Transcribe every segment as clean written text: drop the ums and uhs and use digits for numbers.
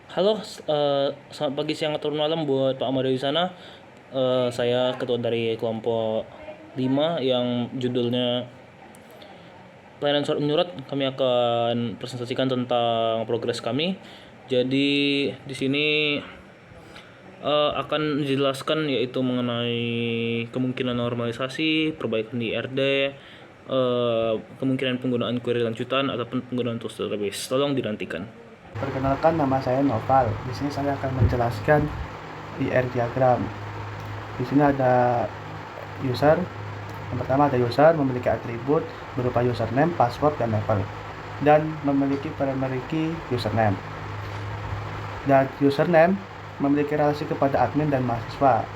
Halo, selamat pagi, siang, atau malam buat Pak Ahmad di sana. Saya ketua dari kelompok 5 yang judulnya pelayanan surat menyurat. Kami akan presentasikan tentang progres kami. Jadi di sini akan dijelaskan yaitu mengenai kemungkinan normalisasi, perbaikan di RD, kemungkinan penggunaan query lanjutan ataupun penggunaan tools database. Tolong dinantikan. Perkenalkan, nama saya Noval. Di sini saya akan menjelaskan IR diagram. Di sini ada user. Yang pertama ada user memiliki atribut berupa username, password, dan label, dan memiliki primary key username. Dan username memiliki relasi kepada admin dan mahasiswa.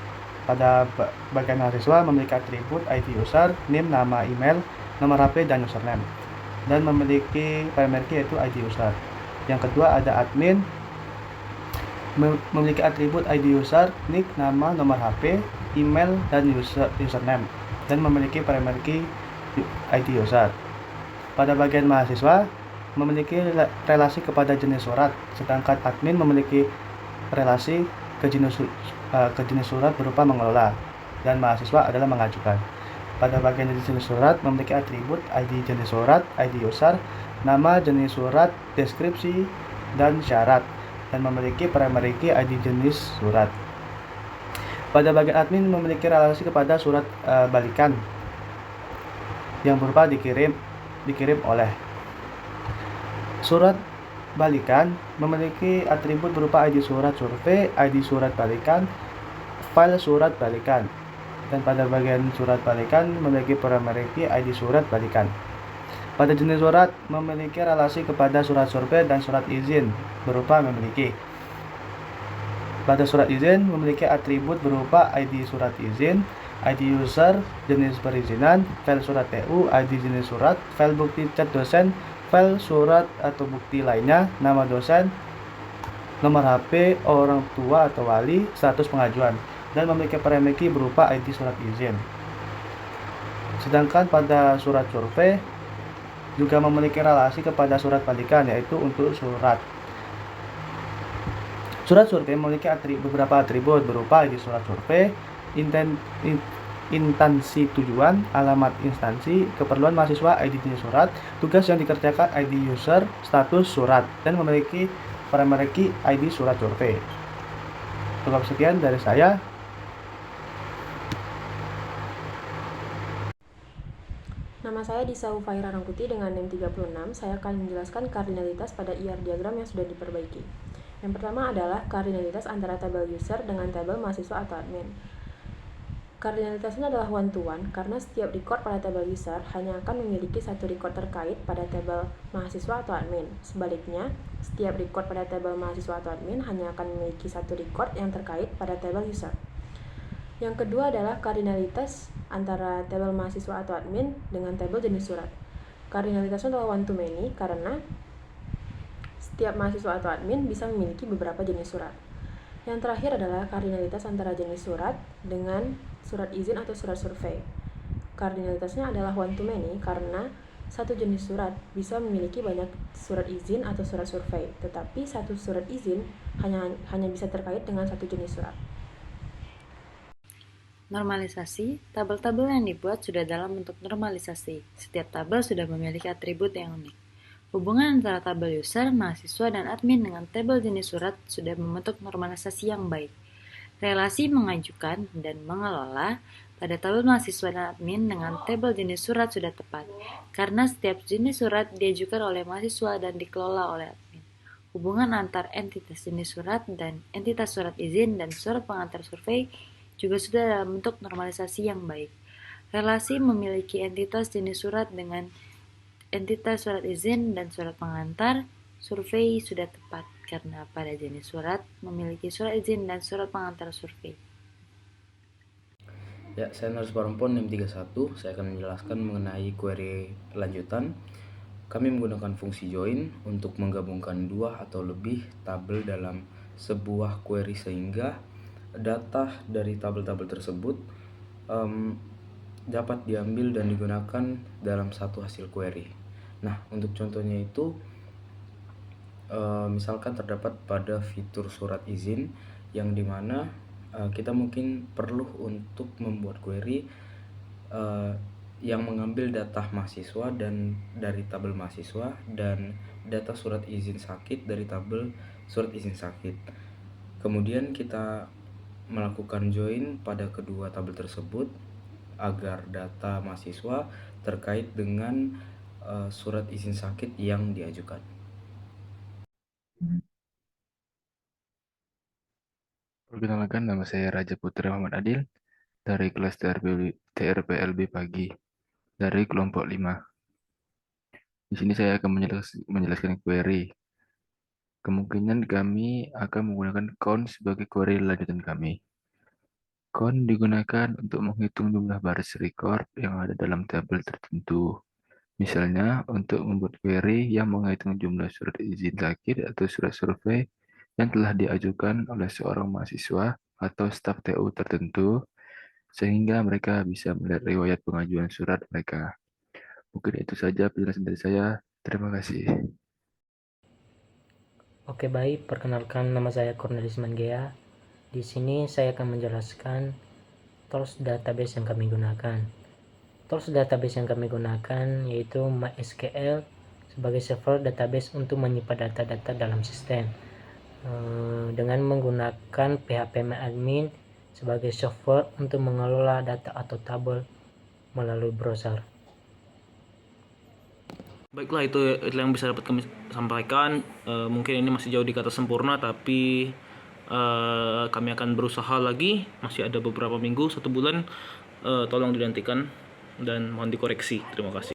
Pada bagian mahasiswa memiliki atribut ID user, name, nama email, nomor HP, dan username, dan memiliki primary key yaitu ID user. Yang kedua ada admin memiliki atribut ID user, nick, nama, nomor HP, email, dan username, dan memiliki primary key ID user. Pada bagian mahasiswa memiliki relasi kepada jenis surat, sedangkan admin memiliki relasi ke jenis surat berupa mengelola, dan mahasiswa adalah mengajukan. Pada bagian jenis surat memiliki atribut ID jenis surat, ID user, nama jenis surat, deskripsi, dan syarat, dan memiliki primary key ID jenis surat. Pada bagian admin memiliki relasi kepada surat balikan yang berupa dikirim oleh. Surat balikan memiliki atribut berupa ID surat survei, ID surat balikan, file surat balikan, dan pada bagian surat balikan memiliki primary key ID surat balikan. Pada jenis surat memiliki relasi kepada surat survei dan surat izin berupa memiliki. Pada surat izin memiliki atribut berupa ID surat izin, ID user, jenis perizinan, file surat TU, ID jenis surat, file bukti chat dosen, file surat atau bukti lainnya, nama dosen, nomor HP orang tua atau wali, status pengajuan, dan memiliki primary key berupa ID surat izin. Sedangkan pada surat survei juga memiliki relasi kepada surat balikan, yaitu untuk surat. Surat survei memiliki beberapa atribut berupa ID surat survei, instansi tujuan, alamat instansi, keperluan mahasiswa, ID jenis surat, tugas yang dikerjakan, ID user, status surat, dan memiliki primary key ID surat survei. Cukup sekian dari saya. Nama saya Disa Ufaira Rangkuti dengan NIM 36. Saya akan menjelaskan kardinalitas pada IR diagram yang sudah diperbaiki. Yang pertama adalah kardinalitas antara tabel user dengan tabel mahasiswa atau admin. Kardinalitasnya adalah one to one karena setiap record pada tabel user hanya akan memiliki satu record terkait pada tabel mahasiswa atau admin. Sebaliknya, setiap record pada tabel mahasiswa atau admin hanya akan memiliki satu record yang terkait pada tabel user. Yang kedua adalah kardinalitas antara tabel mahasiswa atau admin dengan tabel jenis surat. Kardinalitasnya adalah one to many karena setiap mahasiswa atau admin bisa memiliki beberapa jenis surat. Yang terakhir adalah kardinalitas antara jenis surat dengan surat izin atau surat survei. Kardinalitasnya adalah one to many karena satu jenis surat bisa memiliki banyak surat izin atau surat survei, tetapi satu surat izin hanya bisa terkait dengan satu jenis surat. Normalisasi, tabel-tabel yang dibuat sudah dalam bentuk normalisasi. Setiap tabel sudah memiliki atribut yang unik. Hubungan antara tabel user, mahasiswa, dan admin dengan tabel jenis surat sudah membentuk normalisasi yang baik. Relasi mengajukan dan mengelola pada tabel mahasiswa dan admin dengan tabel jenis surat sudah tepat, karena setiap jenis surat diajukan oleh mahasiswa dan dikelola oleh admin. Hubungan antar entitas jenis surat dan entitas surat izin dan surat pengantar survei juga sudah dalam bentuk normalisasi yang baik. Relasi memiliki entitas jenis surat dengan entitas surat izin dan surat pengantar survei sudah tepat karena pada jenis surat memiliki surat izin dan surat pengantar survei. Ya, saya Nars Parompon NIM 31. Saya akan menjelaskan mengenai query lanjutan. Kami menggunakan fungsi join untuk menggabungkan dua atau lebih tabel dalam sebuah query sehingga data dari tabel-tabel tersebut dapat diambil dan digunakan dalam satu hasil query. Nah, untuk contohnya itu misalkan terdapat pada fitur surat izin yang dimana kita mungkin perlu untuk membuat query yang mengambil data mahasiswa dan dari tabel mahasiswa dan data surat izin sakit dari tabel surat izin sakit. Kemudian kita melakukan join pada kedua tabel tersebut agar data mahasiswa terkait dengan surat izin sakit yang diajukan. Perkenalkan, nama saya Raja Putra Muhammad Adil dari kelas TRPLB pagi dari kelompok 5. Di sini saya akan menjelaskan query. Kemungkinan kami akan menggunakan count sebagai query lanjutan kami. Count digunakan untuk menghitung jumlah baris record yang ada dalam tabel tertentu. Misalnya, untuk membuat query yang menghitung jumlah surat izin sakit atau surat survei yang telah diajukan oleh seorang mahasiswa atau staf TU tertentu, sehingga mereka bisa melihat riwayat pengajuan surat mereka. Mungkin itu saja penjelasan dari saya. Terima kasih. Oke, baik, perkenalkan nama saya Cornelis Mangea. Di sini saya akan menjelaskan tools database yang kami gunakan. Tools database yang kami gunakan yaitu MySQL sebagai server database untuk menyimpan data-data dalam sistem. Dengan menggunakan phpMyAdmin sebagai software untuk mengelola data atau tabel melalui browser. Baiklah, itu yang bisa dapat kami sampaikan. Mungkin ini masih jauh di kata sempurna, tapi kami akan berusaha lagi. Masih ada beberapa minggu, 1 bulan. Tolong dinantikan dan mohon dikoreksi. Terima kasih.